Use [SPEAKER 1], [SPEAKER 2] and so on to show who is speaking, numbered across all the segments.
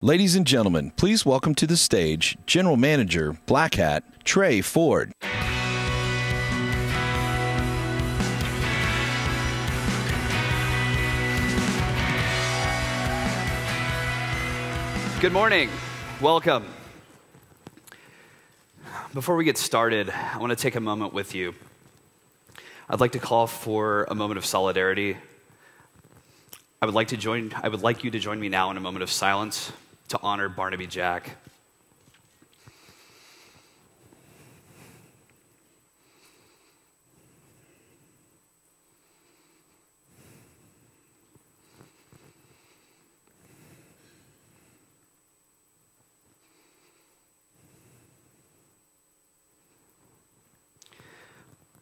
[SPEAKER 1] Ladies and gentlemen, please welcome to the stage General Manager, Blackhat, Trey Ford.
[SPEAKER 2] Good morning. Welcome. Before we get started, I want to take a moment with you. I'd like to call for a moment of solidarity. I would like you to join me now in a moment of silence to honor Barnaby Jack.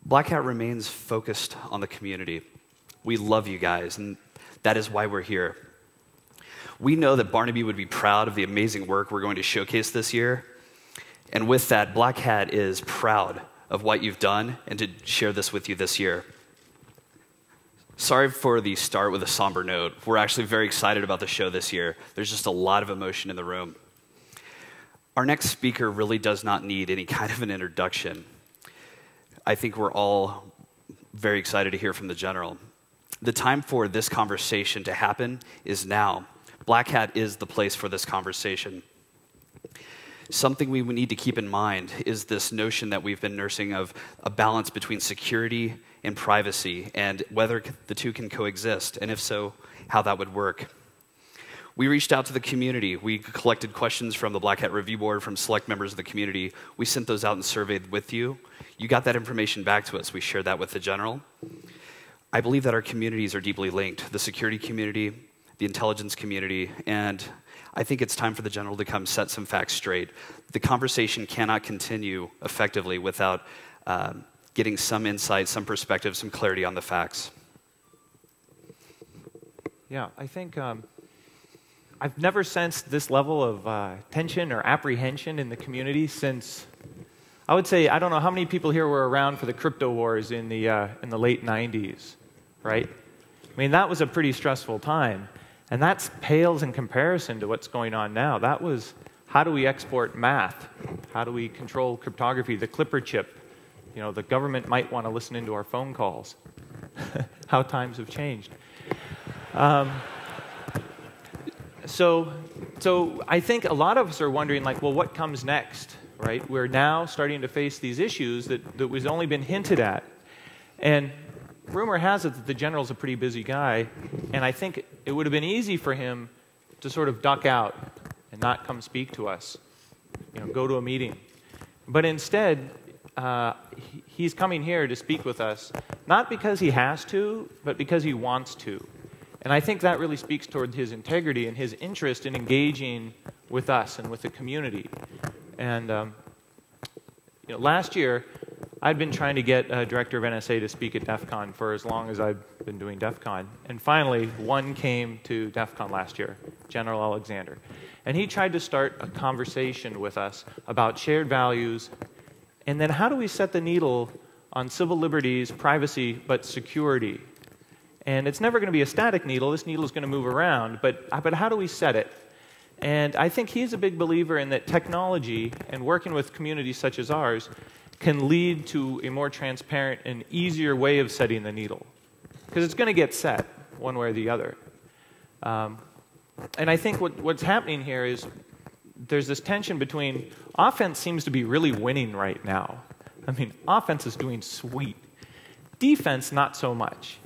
[SPEAKER 2] Blackhat remains focused on the community. We love you guys, and that is why we're here. We know that Barnaby would be proud of the amazing work we're going to showcase this year. And with that, Blackhat is proud of what you've done and to share this with you this year. Sorry for the start with a somber note. We're actually very excited about the show this year. There's just a lot of emotion in the room. Our next speaker really does not need any kind of an introduction. I think we're all very excited to hear from the General. The time for this conversation to happen is now. Blackhat is the place for this conversation. Something we need to keep in mind is this notion that we've been nursing of a balance between security and privacy and whether the two can coexist, and if so, how that would work. We reached out to the community. We collected questions from the Blackhat Review Board, from select members of the community. We sent those out and surveyed with you. You got that information back to us. We shared that with the General. I believe that our communities are deeply linked, the security community, the intelligence community, and I think it's time for the General to come set some facts straight. The conversation cannot continue effectively without getting some insight, some perspective, some clarity on the facts.
[SPEAKER 3] Yeah, I think I've never sensed this level of tension or apprehension in the community since, I would say, I don't know how many people here were around for the crypto wars in the late 90s, right? I mean, that was a pretty stressful time, and that pales in comparison to what's going on now. That was, how do we export math? How do we control cryptography, the Clipper chip? You know, the government might want to listen into our phone calls. How times have changed. So I think a lot of us are wondering, like, well, what comes next, right? We're now starting to face these issues that was only been hinted at. And rumor has it that the General's a pretty busy guy, and I think it would have been easy for him to sort of duck out and not come speak to us, you know, go to a meeting. But instead, he's coming here to speak with us, not because he has to, but because he wants to. And I think that really speaks toward his integrity and his interest in engaging with us and with the community. And you know, last year, I'd been trying to get a director of NSA to speak at DEF CON for as long as I've been doing DEF CON. And finally, one came to DEF CON last year, General Alexander. And he tried to start a conversation with us about shared values, and then how do we set the needle on civil liberties, privacy, but security. And it's never going to be a static needle. This needle is going to move around, but how do we set it? And I think he's a big believer in that technology and working with communities such as ours can lead to a more transparent and easier way of setting the needle. Because it's going to get set one way or the other. And I think what's happening here is there's this tension between offense seems to be really winning right now. I mean, offense is doing sweet. Defense, not so much.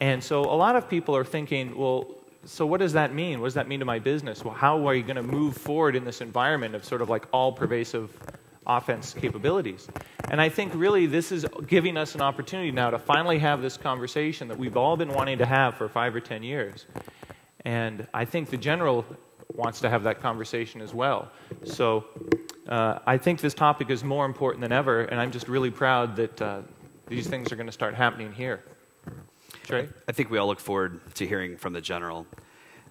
[SPEAKER 3] And so a lot of people are thinking, well, so what does that mean? What does that mean to my business? Well, how are you going to move forward in this environment of sort of like all-pervasive offense capabilities? And I think really this is giving us an opportunity now to finally have this conversation that we've all been wanting to have for 5 or 10 years. And I think the General wants to have that conversation as well. So I think this topic is more important than ever, and I'm just really proud that these things are going to start happening here. Trey?
[SPEAKER 2] I think we all look forward to hearing from the General.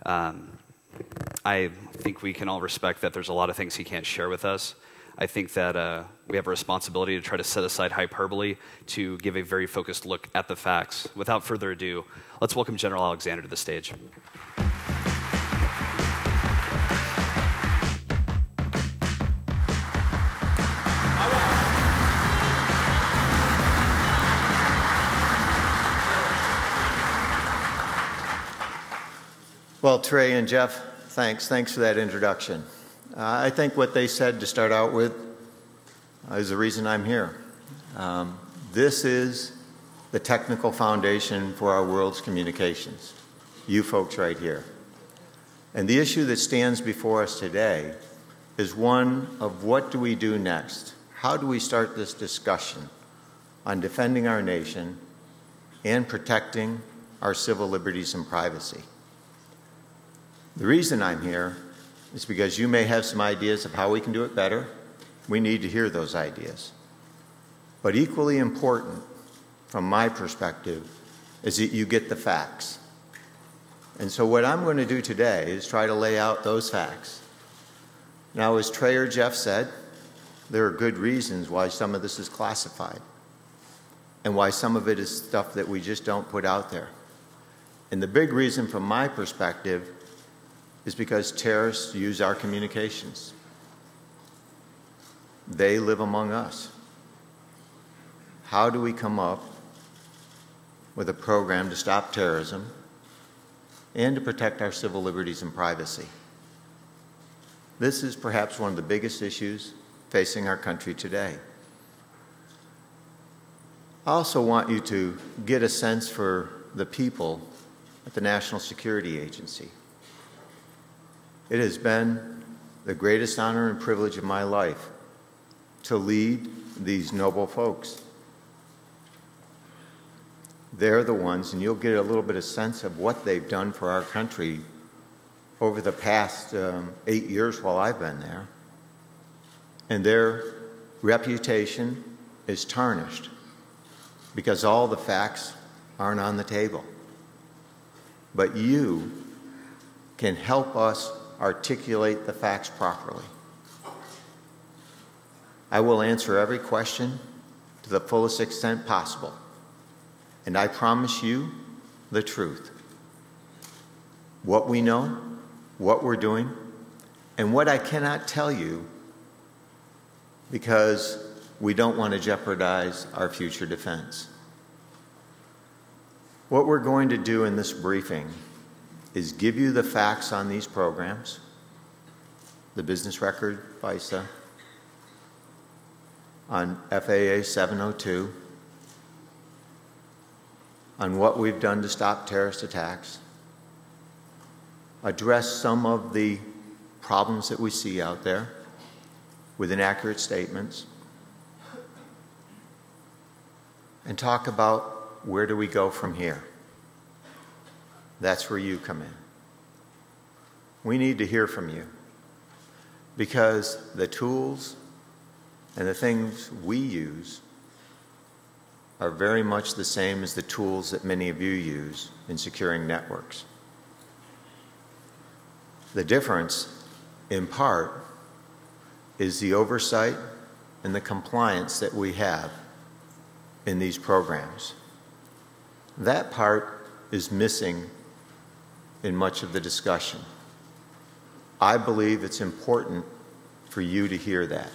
[SPEAKER 2] I think we can all respect that there's a lot of things he can't share with us. I think that we have a responsibility to try to set aside hyperbole to give a very focused look at the facts. Without further ado, let's welcome General Alexander to the stage.
[SPEAKER 4] Well, Trey and Jeff, thanks for that introduction. I think what they said to start out with is the reason I'm here. This is the technical foundation for our world's communications, you folks right here. And the issue that stands before us today is one of what do we do next? How do we start this discussion on defending our nation and protecting our civil liberties and privacy? The reason I'm here is because you may have some ideas of how we can do it better. We need to hear those ideas. But equally important, from my perspective, is that you get the facts. And so what I'm going to do today is try to lay out those facts. Now, as Trey or Jeff said, there are good reasons why some of this is classified and why some of it is stuff that we just don't put out there. And the big reason from my perspective is because terrorists use our communications. They live among us. How do we come up with a program to stop terrorism and to protect our civil liberties and privacy? This is perhaps one of the biggest issues facing our country today. I also want you to get a sense for the people at the National Security Agency. It has been the greatest honor and privilege of my life to lead these noble folks. They're the ones, and you'll get a little bit of sense of what they've done for our country over the past 8 years while I've been there. And their reputation is tarnished because all the facts aren't on the table. But you can help us articulate the facts properly. I will answer every question to the fullest extent possible, and I promise you the truth. What we know, what we're doing, and what I cannot tell you because we don't want to jeopardize our future defense. What we're going to do in this briefing is give you the facts on these programs, the business record, FISA, on FAA 702, on what we've done to stop terrorist attacks, address some of the problems that we see out there with inaccurate statements, and talk about where do we go from here. That's where you come in. We need to hear from you because the tools and the things we use are very much the same as the tools that many of you use in securing networks. The difference, in part, is the oversight and the compliance that we have in these programs. That part is missing in much of the discussion. I believe it's important for you to hear that,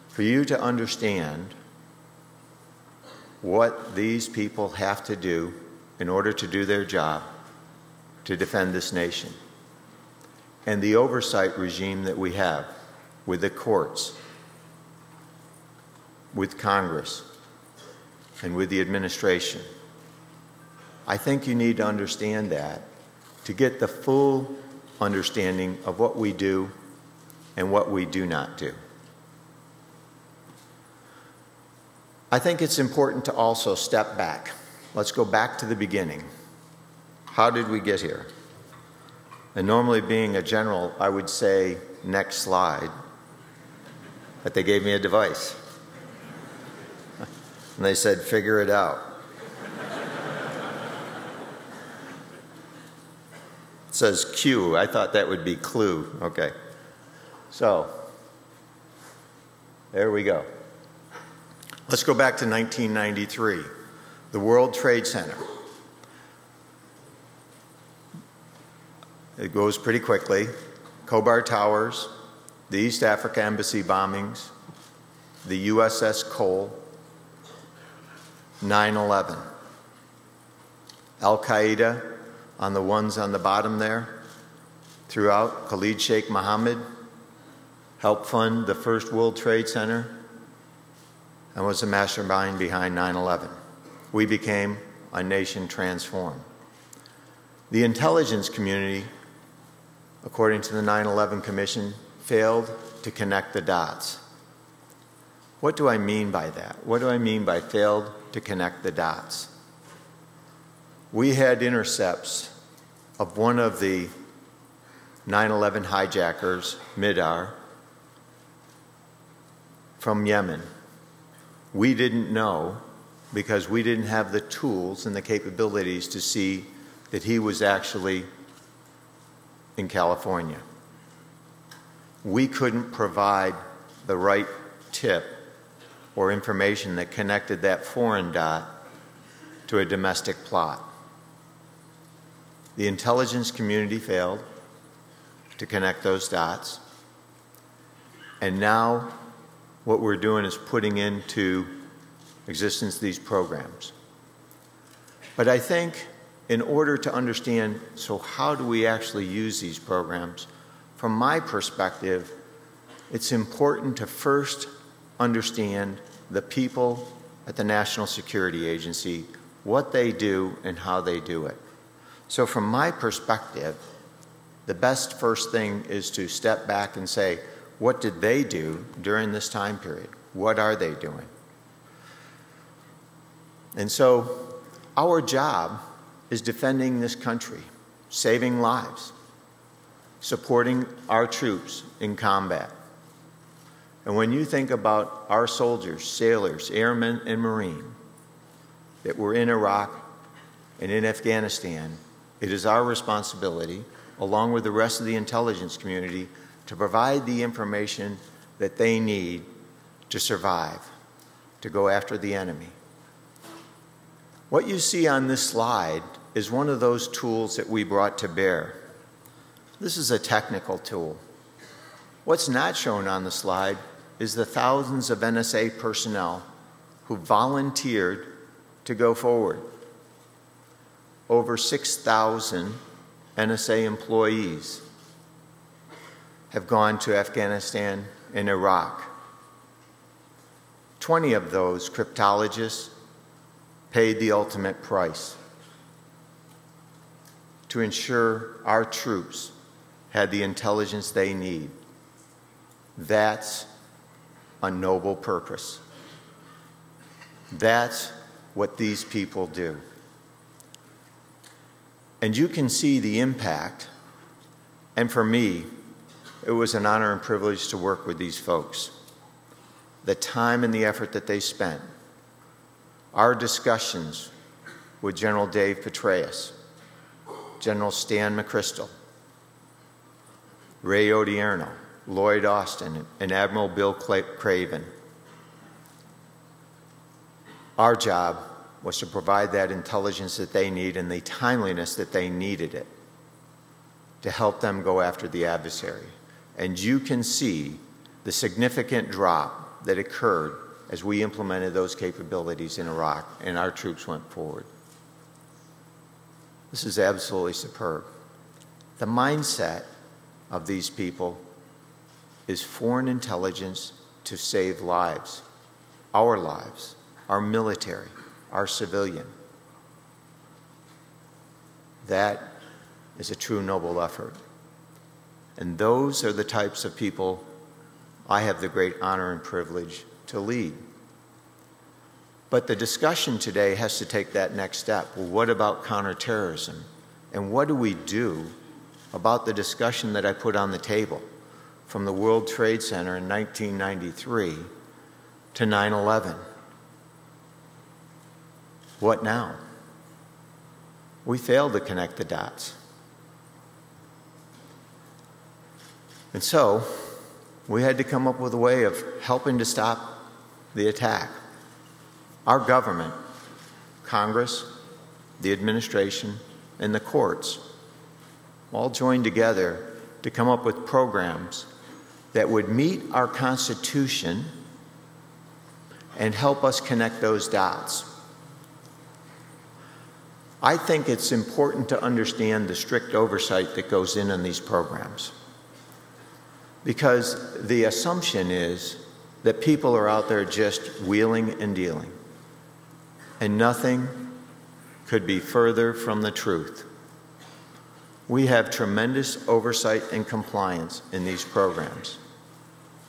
[SPEAKER 4] for you to understand what these people have to do in order to do their job to defend this nation, and the oversight regime that we have with the courts, with Congress, and with the administration. I think you need to understand that to get the full understanding of what we do and what we do not do. I think it's important to also step back. Let's go back to the beginning. How did we get here? And normally, being a general, I would say, next slide. But they gave me a device. And they said, figure it out. It says Q. I thought that would be clue. Okay. So, there we go. Let's go back to 1993, the World Trade Center. It goes pretty quickly. Khobar Towers, the East Africa Embassy bombings, the USS Cole, 9/11. Al-Qaeda on the ones on the bottom there, throughout, Khalid Sheikh Mohammed helped fund the first World Trade Center and was the mastermind behind 9/11. We became a nation transformed. The intelligence community, according to the 9/11 Commission, failed to connect the dots. What do I mean by that? What do I mean by failed to connect the dots? We had intercepts of one of the 9/11 hijackers, Midar, from Yemen. We didn't know because we didn't have the tools and the capabilities to see that he was actually in California. We couldn't provide the right tip or information that connected that foreign dot to a domestic plot. The intelligence community failed to connect those dots, and now what we're doing is putting into existence these programs. But I think in order to understand, so how do we actually use these programs, from my perspective, it's important to first understand the people at the National Security Agency, what they do and how they do it. So from my perspective, the best first thing is to step back and say, what did they do during this time period? What are they doing? And so our job is defending this country, saving lives, supporting our troops in combat. And when you think about our soldiers, sailors, airmen, and Marine that were in Iraq and in Afghanistan, it is our responsibility, along with the rest of the intelligence community, to provide the information that they need to survive, to go after the enemy. What you see on this slide is one of those tools that we brought to bear. This is a technical tool. What's not shown on the slide is the thousands of NSA personnel who volunteered to go forward. Over 6,000 NSA employees have gone to Afghanistan and Iraq. 20 of those cryptologists paid the ultimate price to ensure our troops had the intelligence they need. That's a noble purpose. That's what these people do. And you can see the impact. And for me, it was an honor and privilege to work with these folks. The time and the effort that they spent. Our discussions with General Dave Petraeus, General Stan McChrystal, Ray Odierno, Lloyd Austin, and Admiral Bill Craven. Our job was to provide that intelligence that they need and the timeliness that they needed it to help them go after the adversary. And you can see the significant drop that occurred as we implemented those capabilities in Iraq and our troops went forward. This is absolutely superb. The mindset of these people is foreign intelligence to save lives, our military, our civilian. That is a true noble effort. And those are the types of people I have the great honor and privilege to lead. But the discussion today has to take that next step. Well, what about counterterrorism? And what do we do about the discussion that I put on the table from the World Trade Center in 1993 to 9/11? What now? We failed to connect the dots. And so, we had to come up with a way of helping to stop the attack. Our government, Congress, the administration, and the courts all joined together to come up with programs that would meet our Constitution and help us connect those dots. I think it's important to understand the strict oversight that goes in on these programs, because the assumption is that people are out there just wheeling and dealing, and nothing could be further from the truth. We have tremendous oversight and compliance in these programs,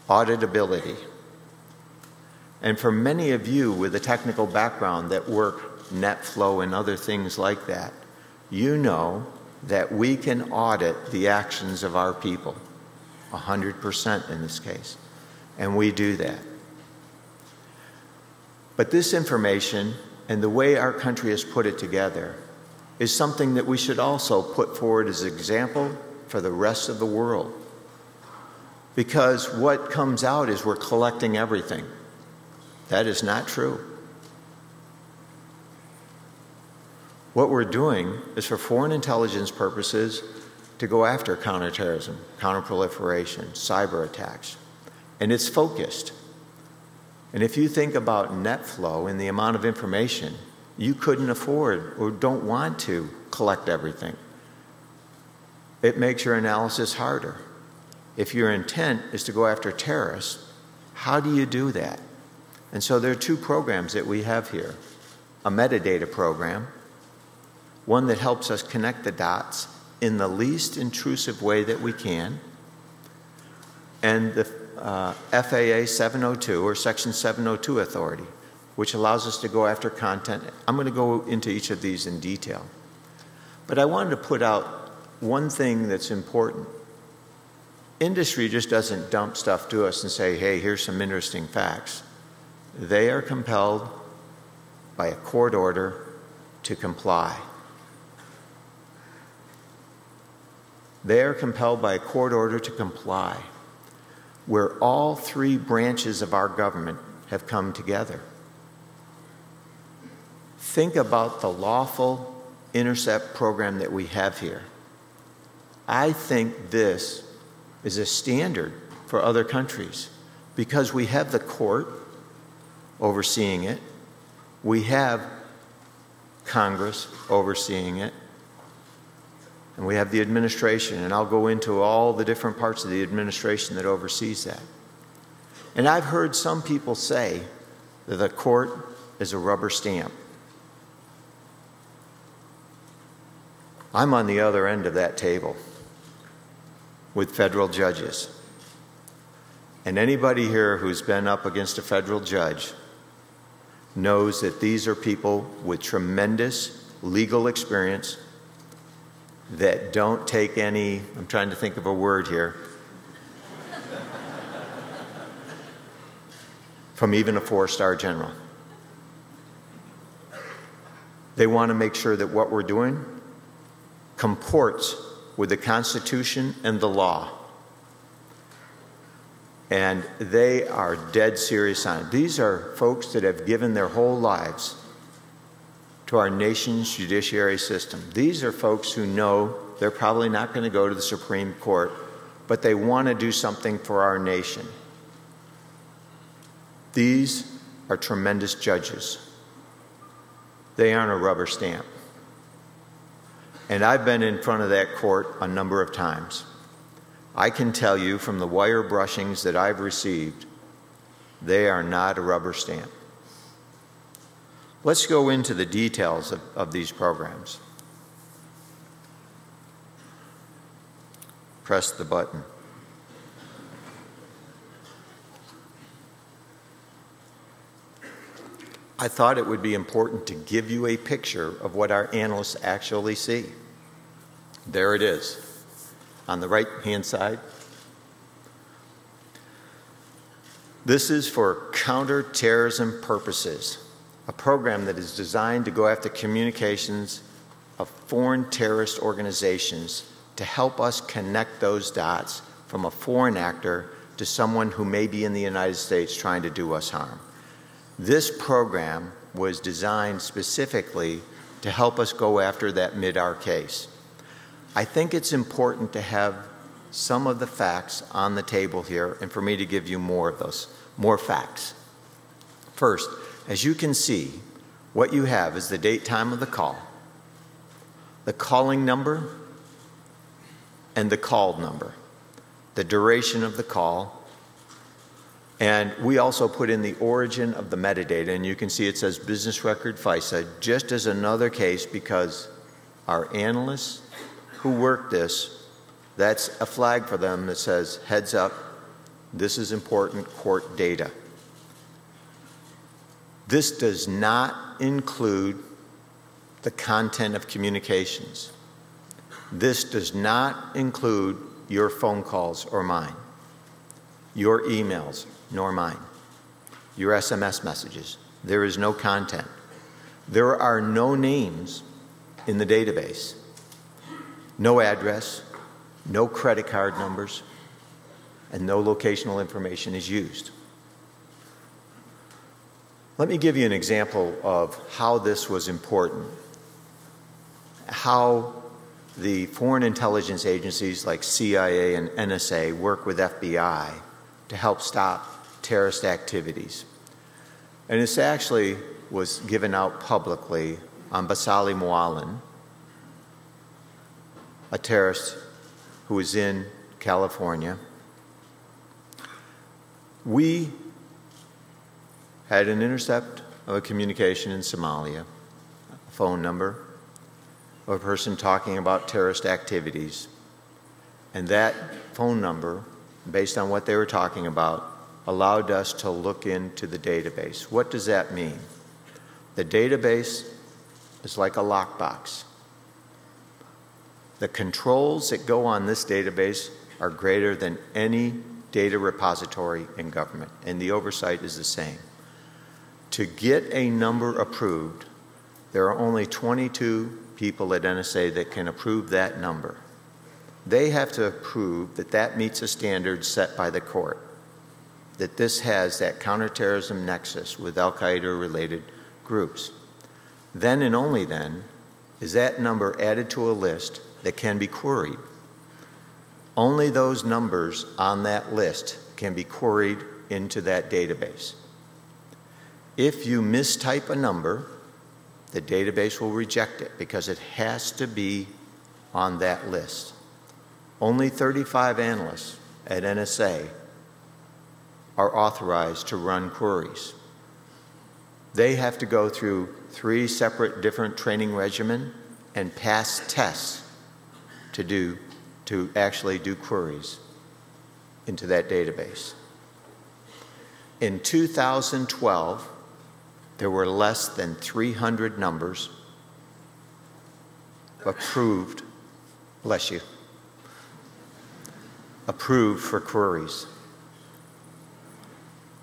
[SPEAKER 4] auditability. And for many of you with a technical background that work net flow and other things like that, you know that we can audit the actions of our people, 100% in this case, and we do that. But this information and the way our country has put it together is something that we should also put forward as an example for the rest of the world. Because what comes out is we're collecting everything. That is not true. What we're doing is for foreign intelligence purposes to go after counterterrorism, counterproliferation, cyber attacks. And it's focused. And if you think about net flow and the amount of information, you couldn't afford or don't want to collect everything. It makes your analysis harder. If your intent is to go after terrorists, how do you do that? And so there are two programs that we have here. A metadata program, one that helps us connect the dots in the least intrusive way that we can, and the FAA 702 or Section 702 authority, which allows us to go after content. I'm going to go into each of these in detail. But I wanted to put out one thing that's important. Industry just doesn't dump stuff to us and say, hey, here's some interesting facts. They are compelled by a court order to comply. They are compelled by a court order to comply, where all three branches of our government have come together. Think about the lawful intercept program that we have here. I think this is a standard for other countries because we have the court overseeing it, we have Congress overseeing it, and we have the administration, and I'll go into all the different parts of the administration that oversees that. And I've heard some people say that the court is a rubber stamp. I'm on the other end of that table with federal judges. And anybody here who's been up against a federal judge knows that these are people with tremendous legal experience that don't take any, I'm trying to think of a word here, from even a four-star general. They want to make sure that what we're doing comports with the Constitution and the law. And they are dead serious on it. These are folks that have given their whole lives to our nation's judiciary system. These are folks who know they're probably not going to go to the Supreme Court, but they want to do something for our nation. These are tremendous judges. They aren't a rubber stamp. And I've been in front of that court a number of times. I can tell you from the wire brushings that I've received, they are not a rubber stamp. Let's go into the details of these programs. Press the button. I thought it would be important to give you a picture of what our analysts actually see. There it is, on the right-hand side. This is for counterterrorism purposes, a program that is designed to go after communications of foreign terrorist organizations to help us connect those dots from a foreign actor to someone who may be in the United States trying to do us harm. This program was designed specifically to help us go after that Midar case. I think it's important to have some of the facts on the table here and for me to give you more of those, more facts. First, as you can see, what you have is the date time of the call, the calling number, and the called number, the duration of the call. And we also put in the origin of the metadata, and you can see it says business record FISA, just as another case, because our analysts who work this, that's a flag for them that says, heads up, this is important court data. This does not include the content of communications. This does not include your phone calls or mine, your emails nor mine, your SMS messages. There is no content. There are no names in the database, no address, no credit card numbers, and no locational information is used. Let me give you an example of how this was important, how the foreign intelligence agencies like CIA and NSA work with FBI to help stop terrorist activities. And this actually was given out publicly on Basali Moalen, a terrorist who was in California. We had an intercept of a communication in Somalia, a phone number of a person talking about terrorist activities. And that phone number, based on what they were talking about, allowed us to look into the database. What does that mean? The database is like a lockbox. The controls that go on this database are greater than any data repository in government, and the oversight is the same. To get a number approved, there are only 22 people at NSA that can approve that number. They have to prove that that meets a standard set by the court, that this has that counterterrorism nexus with al-Qaeda-related groups. Then and only then is that number added to a list that can be queried. Only those numbers on that list can be queried into that database. If you mistype a number, the database will reject it because it has to be on that list. Only 35 analysts at NSA are authorized to run queries. They have to go through 3 separate different training regimen and pass tests to actually do queries into that database. In 2012, there were less than 300 numbers approved, bless you, approved for queries.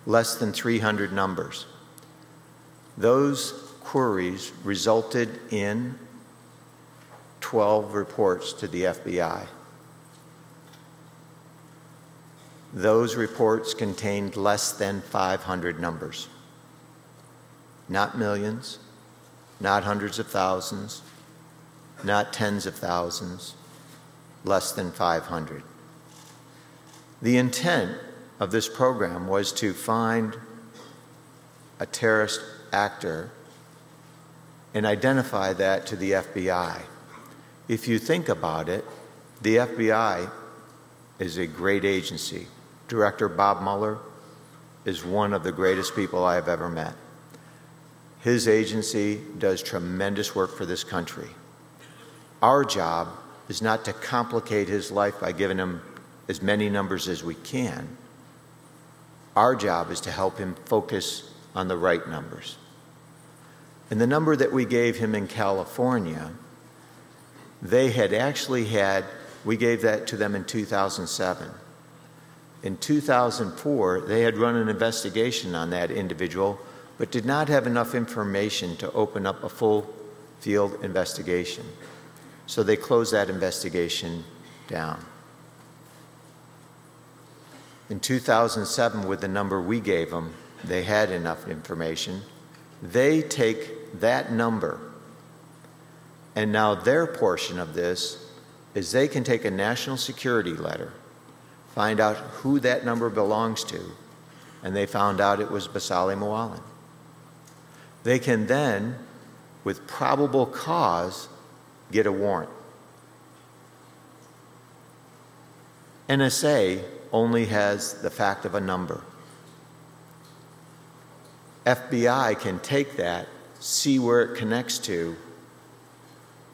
[SPEAKER 4] Less than 300 numbers. Those queries resulted in 12 reports to the FBI. Those reports contained less than 500 numbers. Not millions, not hundreds of thousands, not tens of thousands, less than 500. The intent of this program was to find a terrorist actor and identify that to the FBI. If you think about it, the FBI is a great agency. Director Bob Mueller is one of the greatest people I have ever met. His agency does tremendous work for this country. Our job is not to complicate his life by giving him as many numbers as we can. Our job is to help him focus on the right numbers. And the number that we gave him in California, they had actually had, we gave that to them in 2007. In 2004, they had run an investigation on that individual, but did not have enough information to open up a full field investigation. So they closed that investigation down. In 2007, with the number we gave them, they had enough information. They take that number, and now their portion of this is they can take a national security letter, find out who that number belongs to, and they found out it was Basali Moalen. They can then, with probable cause, get a warrant. NSA only has the fact of a number. FBI can take that, see where it connects to,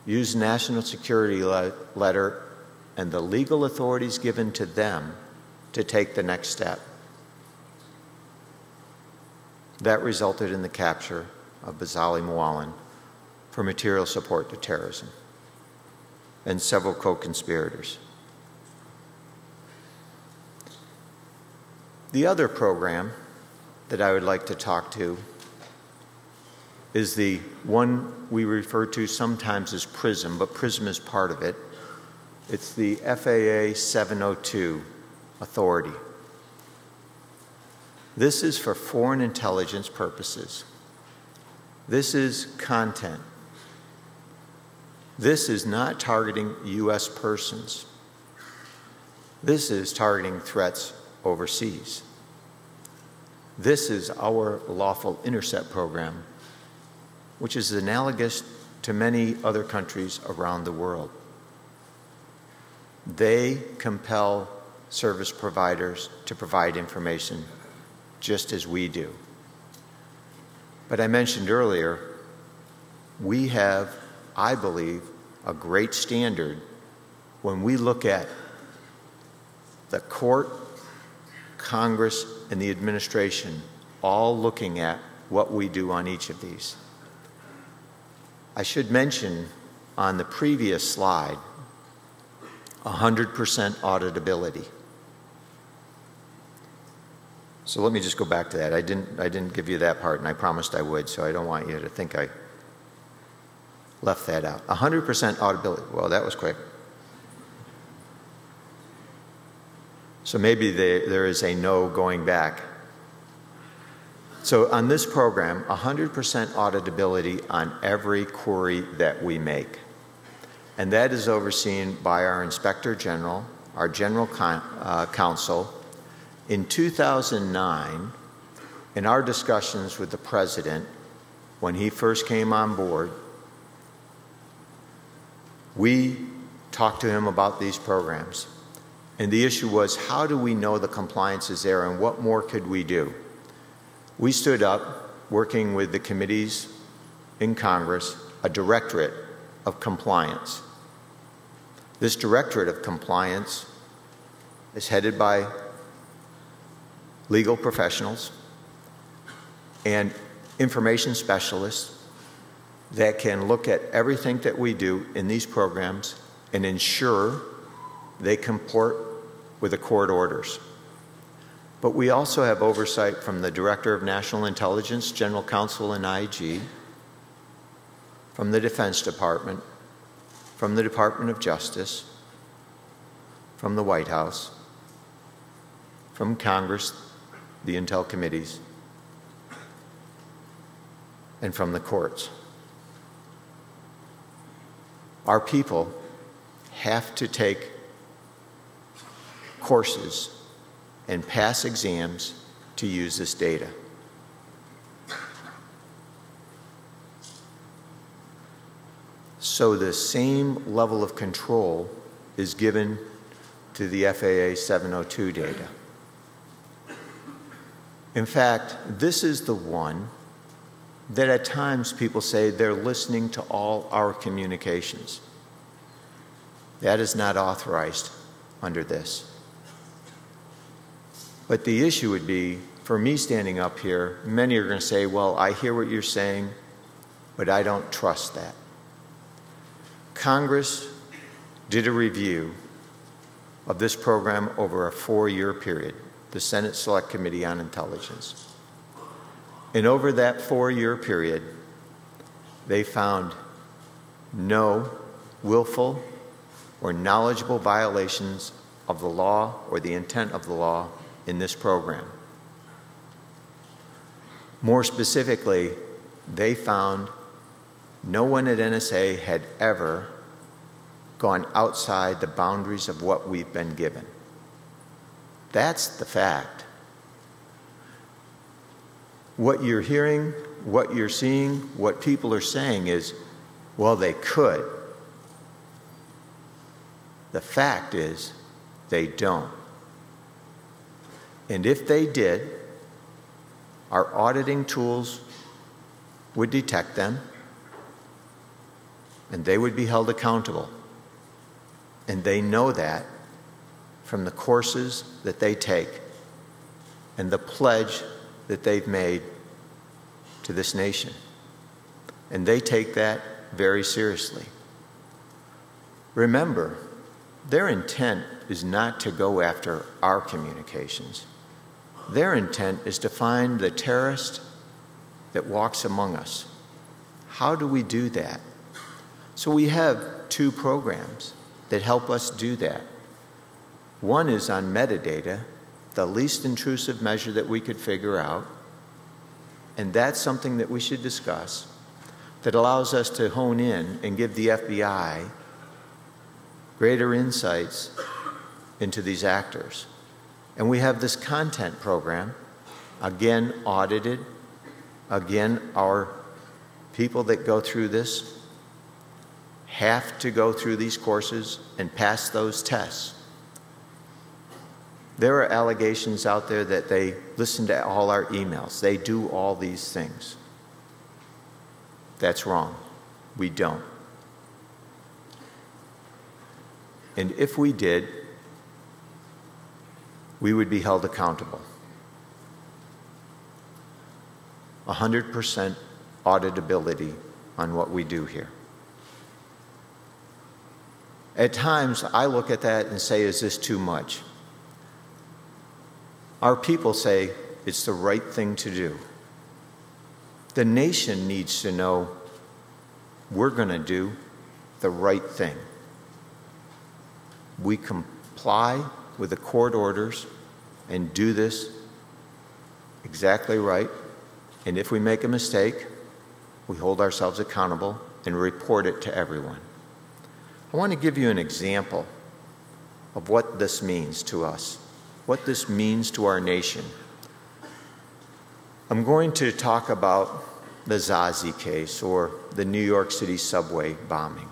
[SPEAKER 4] use national security letter and the legal authorities given to them to take the next step. That resulted in the capture of Bazali Mwalin for material support to terrorism and several co-conspirators. The other program that I would like to talk to is the one we refer to sometimes as PRISM, but PRISM is part of it. It's the FAA 702 authority. This is for foreign intelligence purposes. This is content. This is not targeting U.S. persons. This is targeting threats overseas. This is our lawful intercept program, which is analogous to many other countries around the world. They compel service providers to provide information just as we do. But I mentioned earlier, we have, I believe, a great standard when we look at the court, Congress, and the administration all looking at what we do on each of these. I should mention on the previous slide 100% auditability. So let me just go back to that. I didn't give you that part, and I promised I would, so I don't want you to think I left that out. 100% auditability. Well, that was quick. So maybe there is a no going back. So on this program, 100% auditability on every query that we make. And that is overseen by our Inspector General, our General Counsel. In 2009, in our discussions with the President, when he first came on board, we talked to him about these programs. And the issue was, how do we know the compliance is there and what more could we do? We stood up, working with the committees in Congress, a directorate of compliance. This directorate of compliance is headed by legal professionals and information specialists that can look at everything that we do in these programs and ensure they comport with the court orders. But we also have oversight from the Director of National Intelligence, General Counsel and IG, from the Defense Department, from the Department of Justice, from the White House, from Congress, the Intel committees, and from the courts. Our people have to take courses and pass exams to use this data. So the same level of control is given to the FAA 702 data. In fact, this is the one that at times people say they're listening to all our communications. That is not authorized under this. But the issue would be, for me standing up here, many are going to say, well, I hear what you're saying, but I don't trust that. Congress did a review of this program over a 4-year period, the Senate Select Committee on Intelligence. And over that 4-year period, they found no willful or knowledgeable violations of the law or the intent of the law in this program. More specifically, they found no one at NSA had ever gone outside the boundaries of what we've been given. That's the fact. What you're hearing, what you're seeing, what people are saying is, well, they could. The fact is, they don't. And if they did, our auditing tools would detect them, and they would be held accountable. And they know that from the courses that they take and the pledge that they've made to this nation. And they take that very seriously. Remember, their intent is not to go after our communications. Their intent is to find the terrorist that walks among us. How do we do that? So we have two programs that help us do that. One is on metadata, the least intrusive measure that we could figure out, and that's something that we should discuss, that allows us to hone in and give the FBI greater insights into these actors. And we have this content program, again audited, again our people that go through this have to go through these courses and pass those tests. There are allegations out there that they listen to all our emails. They do all these things. That's wrong. We don't. And if we did, we would be held accountable. 100% auditability on what we do here. At times, I look at that and say, is this too much? Our people say it's the right thing to do. The nation needs to know we're going to do the right thing. We comply with the court orders and do this exactly right. And if we make a mistake, we hold ourselves accountable and report it to everyone. I want to give you an example of what this means to us, what this means to our nation. I'm going to talk about the Zazi case, or the New York City subway bombing,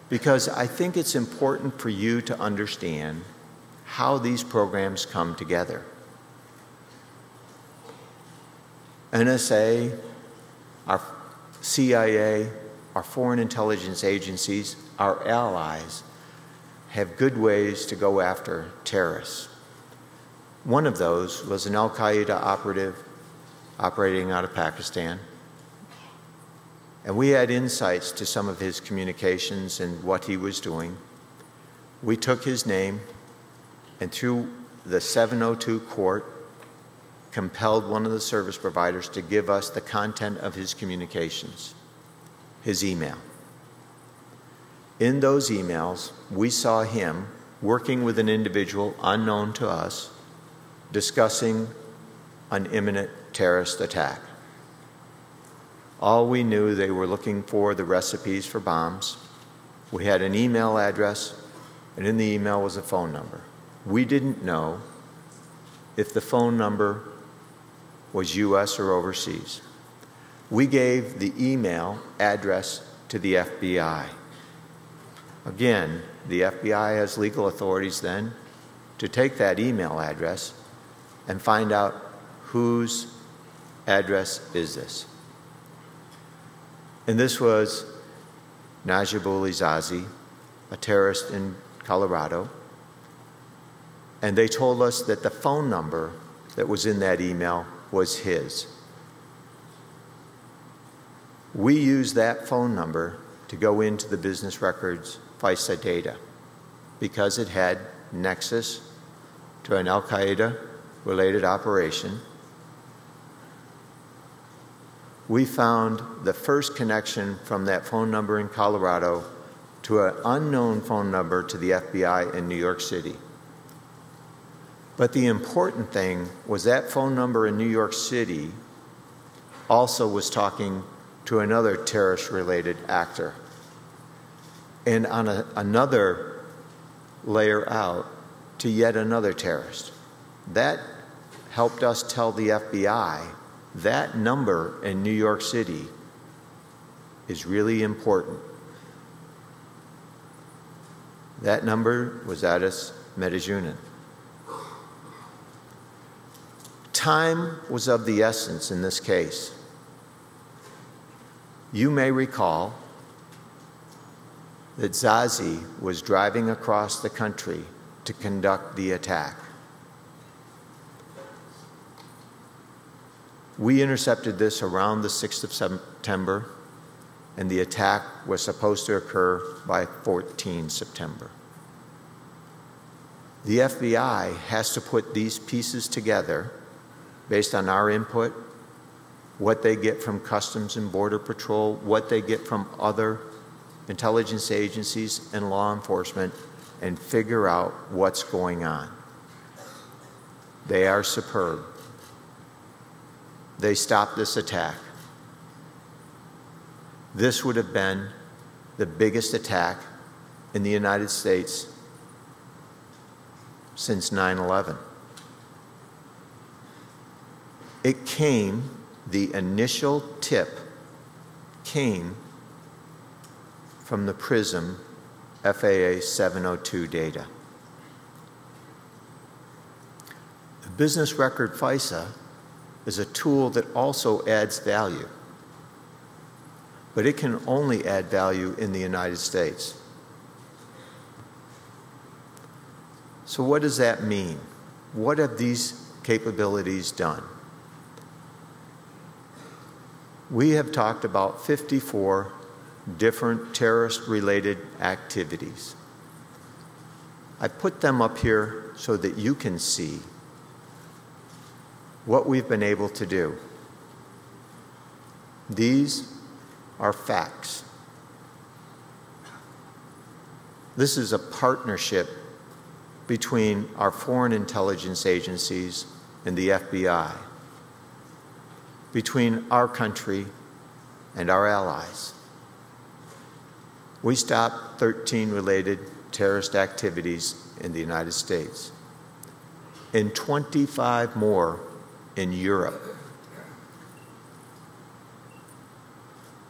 [SPEAKER 4] because I think it's important for you to understand how these programs come together. NSA, our CIA, our foreign intelligence agencies, our allies have good ways to go after terrorists. One of those was an Al-Qaeda operative operating out of Pakistan. And we had insights to some of his communications and what he was doing. We took his name and through the 702 court compelled one of the service providers to give us the content of his communications, his email. In those emails, we saw him working with an individual unknown to us, discussing an imminent terrorist attack. All we knew, they were looking for the recipes for bombs. We had an email address, and in the email was a phone number. We didn't know if the phone number was US or overseas. We gave the email address to the FBI. Again, the FBI has legal authorities then to take that email address and find out whose address is this. And this was Najibullah Zazi, a terrorist in Colorado. And they told us that the phone number that was in that email was his. We used that phone number to go into the business records FISA data because it had nexus to an Al-Qaeda related operation. We found the first connection from that phone number in Colorado to an unknown phone number to the FBI in New York City. But the important thing was that phone number in New York City also was talking to another terrorist-related actor. And on another layer out to yet another terrorist. That helped us tell the FBI that number in New York City is really important. That number was Addis Metajunin. Time was of the essence in this case. You may recall that Zazi was driving across the country to conduct the attack. We intercepted this around the 6th of September, and the attack was supposed to occur by 14 September. The FBI has to put these pieces together based on our input, what they get from Customs and Border Patrol, what they get from other intelligence agencies and law enforcement, and figure out what's going on. They are superb. They stopped this attack. This would have been the biggest attack in the United States since 9/11. It came, the initial tip came from the PRISM FAA 702 data. The business record FISA is a tool that also adds value, but it can only add value in the United States. So what does that mean? What have these capabilities done? We have talked about 54 different terrorist-related activities. I put them up here so that you can see what we've been able to do. These are facts. This is a partnership between our foreign intelligence agencies and the FBI, between our country and our allies. We stopped 13 related terrorist activities in the United States and 25 more in Europe.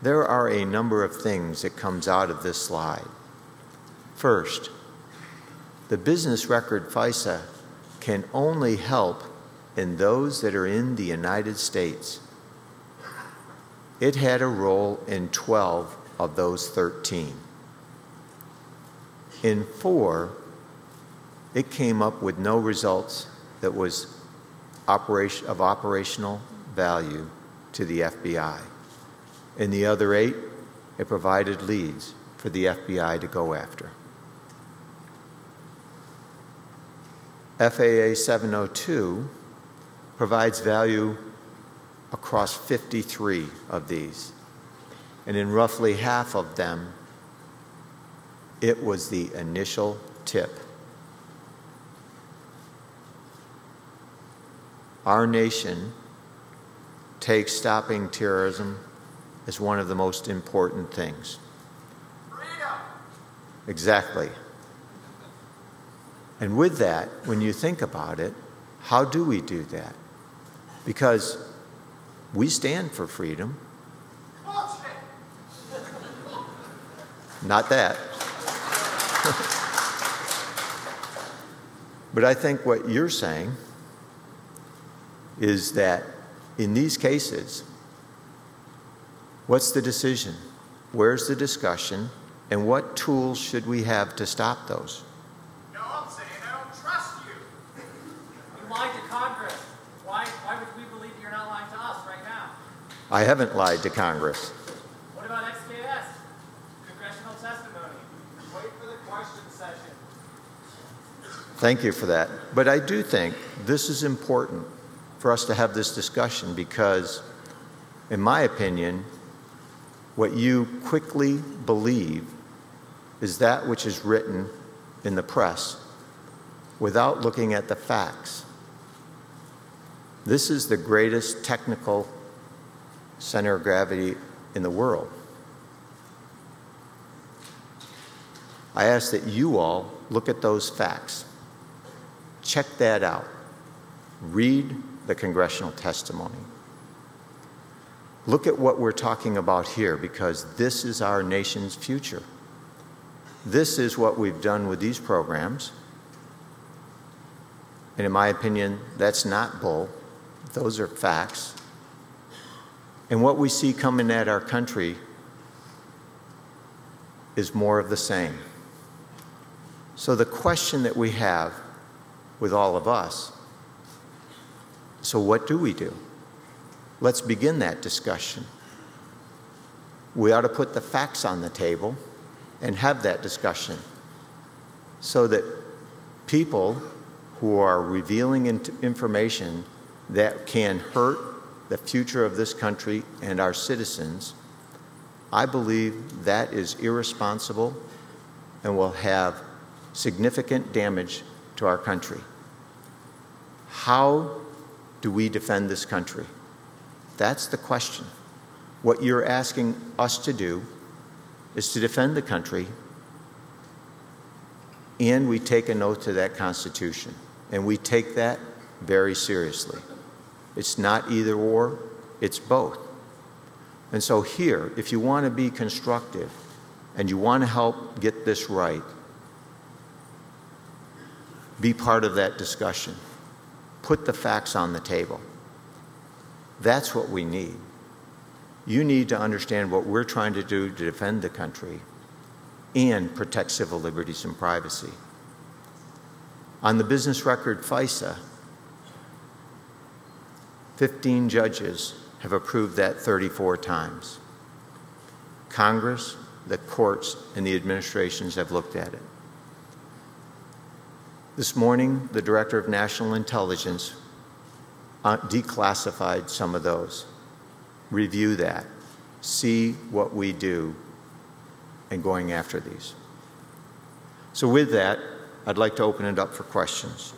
[SPEAKER 4] There are a number of things that comes out of this slide. First, the business record FISA can only help in those that are in the United States. It had a role in 12 of those 13. In 4, it came up with no results that was of operational value to the FBI. In the other 8, it provided leads for the FBI to go after. FAA 702 provides value across 53 of these, and in roughly half of them, it was the initial tip. Our nation takes stopping terrorism as one of the most important things. Freedom! Exactly. And with that, when you think about it, how do we do that? Because we stand for freedom. Not that. But I think what you're saying is that in these cases, what's the decision? Where's the discussion? And what tools should we have to stop those?
[SPEAKER 5] No, I'm saying I don't trust you. You lied to Congress. Why would we believe you're not lying to us right now?
[SPEAKER 4] I haven't lied to Congress.
[SPEAKER 5] What about XKS? Congressional testimony. Wait for the question session.
[SPEAKER 4] Thank you for that. But I do think this is important for us to have this discussion because, in my opinion, what you quickly believe is that which is written in the press without looking at the facts. This is the greatest technical center of gravity in the world. I ask that you all look at those facts. Check that out. Read the congressional testimony. Look at what we're talking about here because this is our nation's future. This is what we've done with these programs. And in my opinion, that's not bull. Those are facts. And what we see coming at our country is more of the same. So the question that we have with all of us, so what do we do? Let's begin that discussion. We ought to put the facts on the table and have that discussion so that people who are revealing information that can hurt the future of this country and our citizens, I believe that is irresponsible and will have significant damage to our country. How do we defend this country? That's the question. What you're asking us to do is to defend the country, and we take an oath to that Constitution, and we take that very seriously. It's not either or, it's both. And so here, if you want to be constructive and you want to help get this right, be part of that discussion. Put the facts on the table. That's what we need. You need to understand what we're trying to do to defend the country and protect civil liberties and privacy. On the business record FISA, 15 judges have approved that 34 times. Congress, the courts, and the administrations have looked at it. This morning, the Director of National Intelligence declassified some of those. Review that. See what we do in going after these. So with that, I'd like to open it up for questions.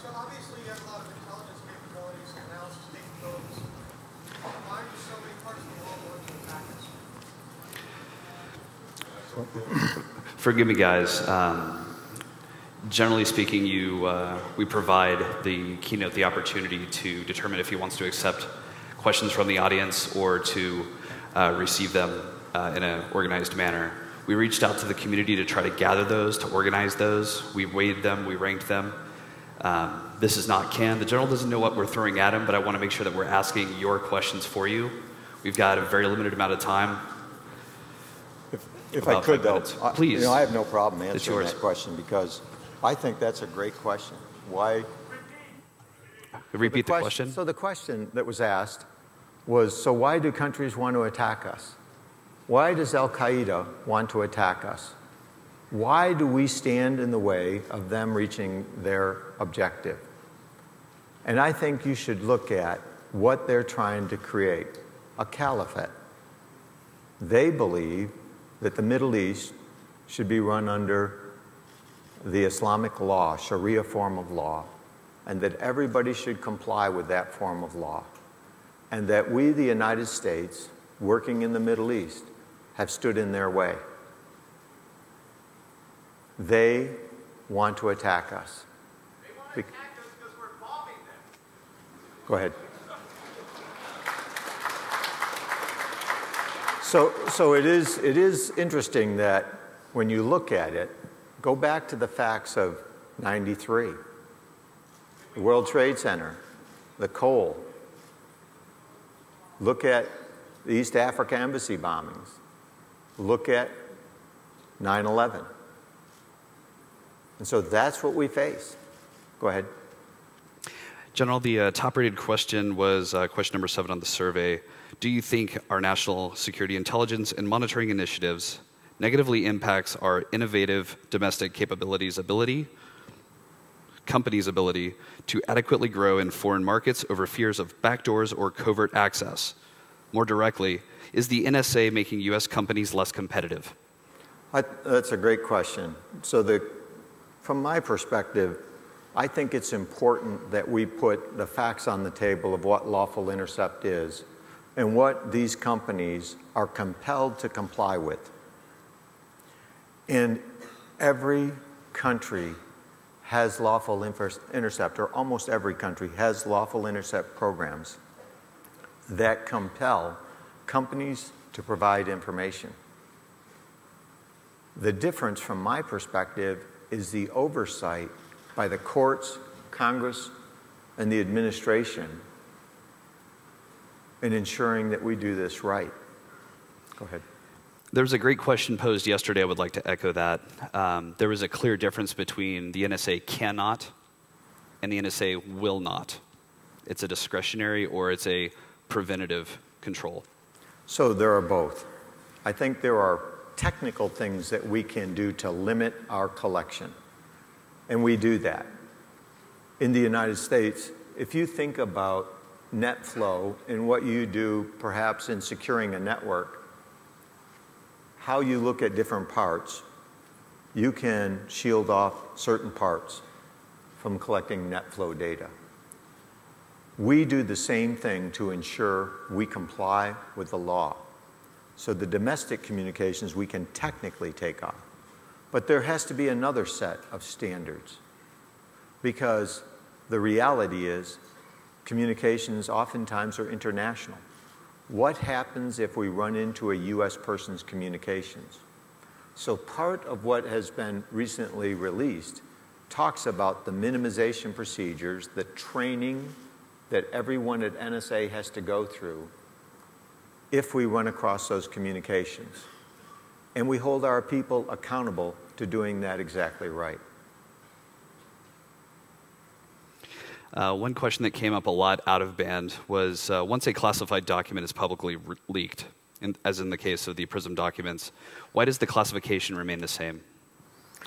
[SPEAKER 5] So obviously you have a lot of intelligence capabilities and analysis capabilities. Why do so many parts of the world want to attack us?
[SPEAKER 2] Forgive me, guys. Generally speaking, we provide the keynote the opportunity to determine if he wants to accept questions from the audience or to receive them in an organized manner. We reached out to the community to try to gather those, to organize those. We weighed them, we ranked them. This is not canned. The general doesn't know what we're throwing at him, but I want to make sure that we're asking your questions for you. We've got a very limited amount of time.
[SPEAKER 4] If I could, though,
[SPEAKER 2] please.
[SPEAKER 4] I have no problem answering that question because I think that's a great question. Why?
[SPEAKER 2] Repeat the question.
[SPEAKER 4] So the question that was asked was, so why do countries want to attack us? Why does Al-Qaeda want to attack us? Why do we stand in the way of them reaching their objective? And I think you should look at what they're trying to create, a caliphate. They believe that the Middle East should be run under the Islamic law, Sharia form of law, and that everybody should comply with that form of law. And that we, the United States, working in the Middle East, have stood in their way. They want to attack us.
[SPEAKER 5] They want to attack us because we're bombing them.
[SPEAKER 4] Go ahead. So it is interesting that when you look at it, go back to the facts of '93, the World Trade Center, the coal. Look at the East Africa embassy bombings. Look at 9/11. And so that's what we face. Go ahead.
[SPEAKER 2] General, the top-rated question was question number 7 on the survey. Do you think our national security intelligence and monitoring initiatives negatively impacts our innovative domestic companies' ability to adequately grow in foreign markets over fears of backdoors or covert access? More directly, is the NSA making U.S. companies less competitive?
[SPEAKER 4] That's a great question. So from my perspective, I think it's important that we put the facts on the table of what lawful intercept is and what these companies are compelled to comply with. And every country has lawful intercept, or almost every country has lawful intercept programs that compel companies to provide information. The difference from my perspective is the oversight by the courts, Congress, and the administration in ensuring that we do this right. Go ahead.
[SPEAKER 2] There was a great question posed yesterday. I would like to echo that. There was a clear difference between the NSA cannot and the NSA will not. It's a discretionary or it's a preventative control.
[SPEAKER 4] So there are both. I think there are technical things that we can do to limit our collection, and we do that. In the United States, if you think about net flow and what you do perhaps in securing a network, how you look at different parts, you can shield off certain parts from collecting net flow data. We do the same thing to ensure we comply with the law. So the domestic communications we can technically take off. But there has to be another set of standards, because the reality is communications oftentimes are international. What happens if we run into a US person's communications? So part of what has been recently released talks about the minimization procedures, the training that everyone at NSA has to go through if we run across those communications. And we hold our people accountable to doing that exactly right.
[SPEAKER 2] One question that came up a lot out of band was once a classified document is publicly leaked, as in the case of the PRISM documents, why does the classification remain the same?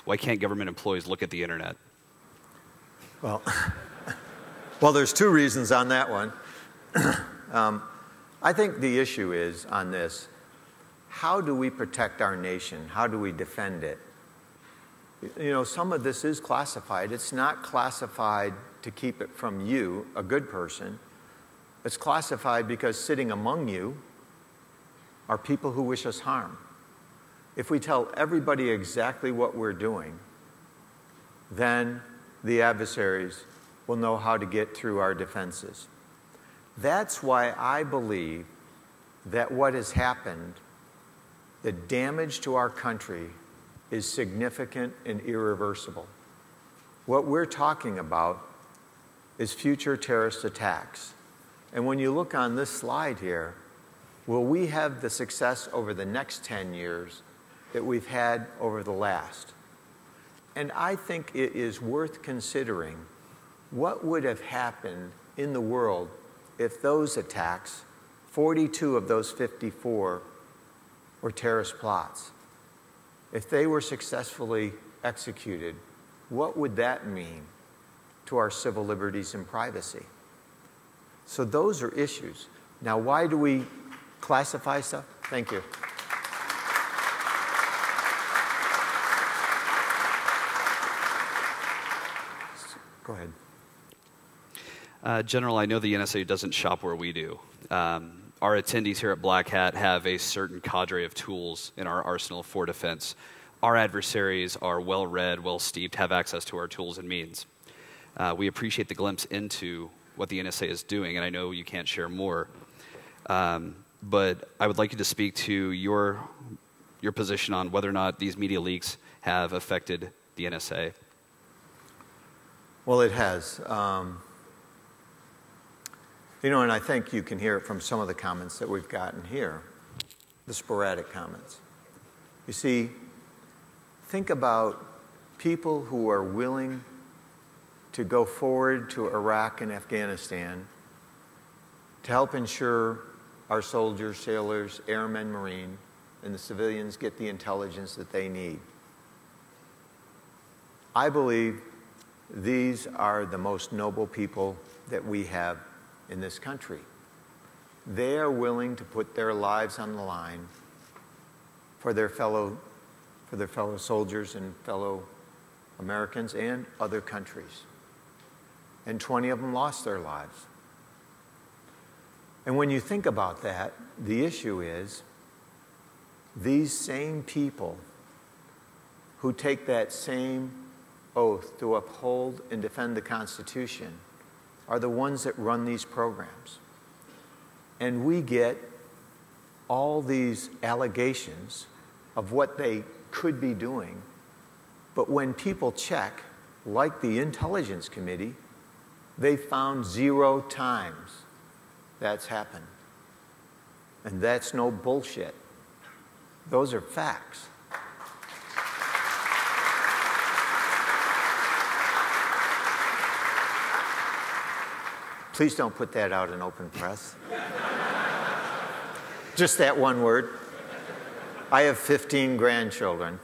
[SPEAKER 2] Why can't government employees look at the internet?
[SPEAKER 4] Well, there's two reasons on that one. I think the issue is on this, how do we protect our nation? How do we defend it? You know, some of this is classified. It's not classified to keep it from you, a good person. It's classified because sitting among you are people who wish us harm. If we tell everybody exactly what we're doing, then the adversaries will know how to get through our defenses. That's why I believe that what has happened, the damage to our country, is significant and irreversible. What we're talking about is future terrorist attacks. And when you look on this slide here, will we have the success over the next 10 years that we've had over the last? And I think it is worth considering what would have happened in the world if those attacks, 42 of those 54, were terrorist plots. If they were successfully executed, what would that mean to our civil liberties and privacy? So those are issues. Now, why do we classify stuff? Thank you. Go ahead.
[SPEAKER 2] General, I know the NSA doesn't shop where we do. Our attendees here at Blackhat have a certain cadre of tools in our arsenal for defense. Our adversaries are well-read, well-steeped, have access to our tools and means. We appreciate the glimpse into what the NSA is doing, and I know you can't share more. But I would like you to speak to your position on whether or not these media leaks have affected the NSA.
[SPEAKER 4] Well, it has. You know, and I think you can hear it from some of the comments that we've gotten here, the sporadic comments. You see, think about people who are willing to go forward to Iraq and Afghanistan to help ensure our soldiers, sailors, airmen, Marine, and the civilians get the intelligence that they need. I believe these are the most noble people that we have in this country. They are willing to put their lives on the line for their fellow soldiers and fellow Americans and other countries. And 20 of them lost their lives. And when you think about that, the issue is these same people who take that same oath to uphold and defend the Constitution are the ones that run these programs. And we get all these allegations of what they could be doing, but when people check, like the Intelligence Committee, they found 0 times that's happened. And that's no bullshit. Those are facts. Please don't put that out in open press. Just that one word. I have 15 grandchildren.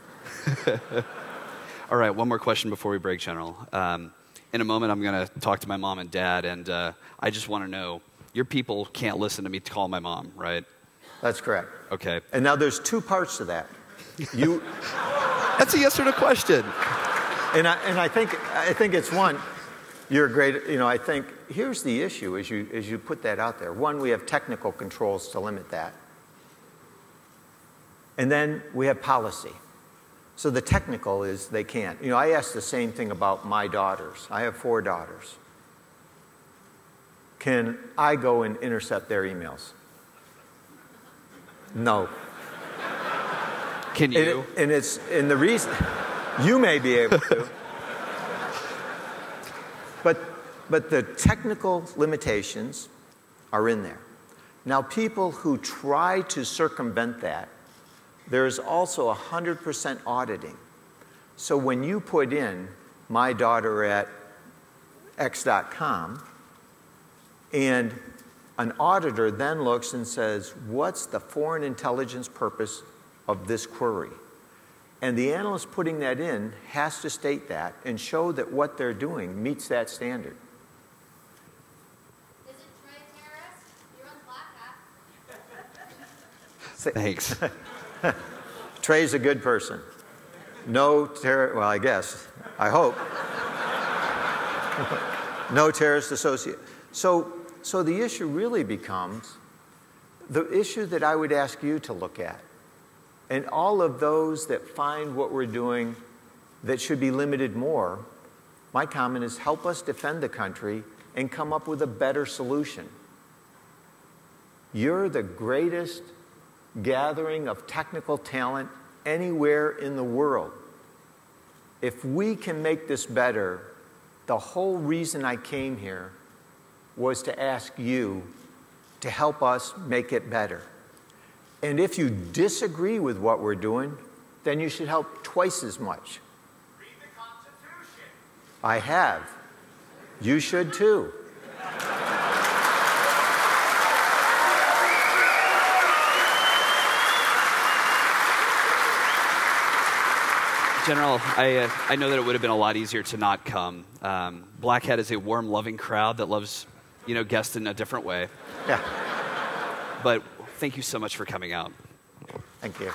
[SPEAKER 2] All right, one more question before we break, General. In a moment, I'm going to talk to my mom and dad, and I just want to know, your people can't listen to me call my mom, right?
[SPEAKER 4] That's correct.
[SPEAKER 2] Okay.
[SPEAKER 4] And now there's 2 parts to that.
[SPEAKER 2] That's a yes or no question.
[SPEAKER 4] And I think it's one. You're great. I think here's the issue as you put that out there. One, we have technical controls to limit that. And then we have policy. So the technical is they can't. I asked the same thing about my daughters. I have 4 daughters. Can I go and intercept their emails? No.
[SPEAKER 2] Can you?
[SPEAKER 4] And the reason you may be able to. But the technical limitations are in there. Now, people who try to circumvent that, there's also 100% auditing. So when you put in my daughter at x.com, and an auditor then looks and says, what's the foreign intelligence purpose of this query? And the analyst putting that in has to state that and show that what they're doing meets that standard.
[SPEAKER 6] Is it Trey Terrace? You're on Blackhat.
[SPEAKER 2] Thanks.
[SPEAKER 4] Trey's a good person. Well, I guess. I hope. No terrorist associate. So the issue really becomes the issue that I would ask you to look at. And all of those that find what we're doing that should be limited more, my comment is help us defend the country and come up with a better solution. You're the greatest gathering of technical talent anywhere in the world. If we can make this better, the whole reason I came here was to ask you to help us make it better. And if you disagree with what we're doing, then you should help twice as much.
[SPEAKER 5] Read the Constitution.
[SPEAKER 4] I have. You should too.
[SPEAKER 2] General, I know that it would have been a lot easier to not come. Blackhat is a warm, loving crowd that loves, guests in a different way.
[SPEAKER 4] Yeah.
[SPEAKER 2] But thank you so much for coming out.
[SPEAKER 4] Thank you.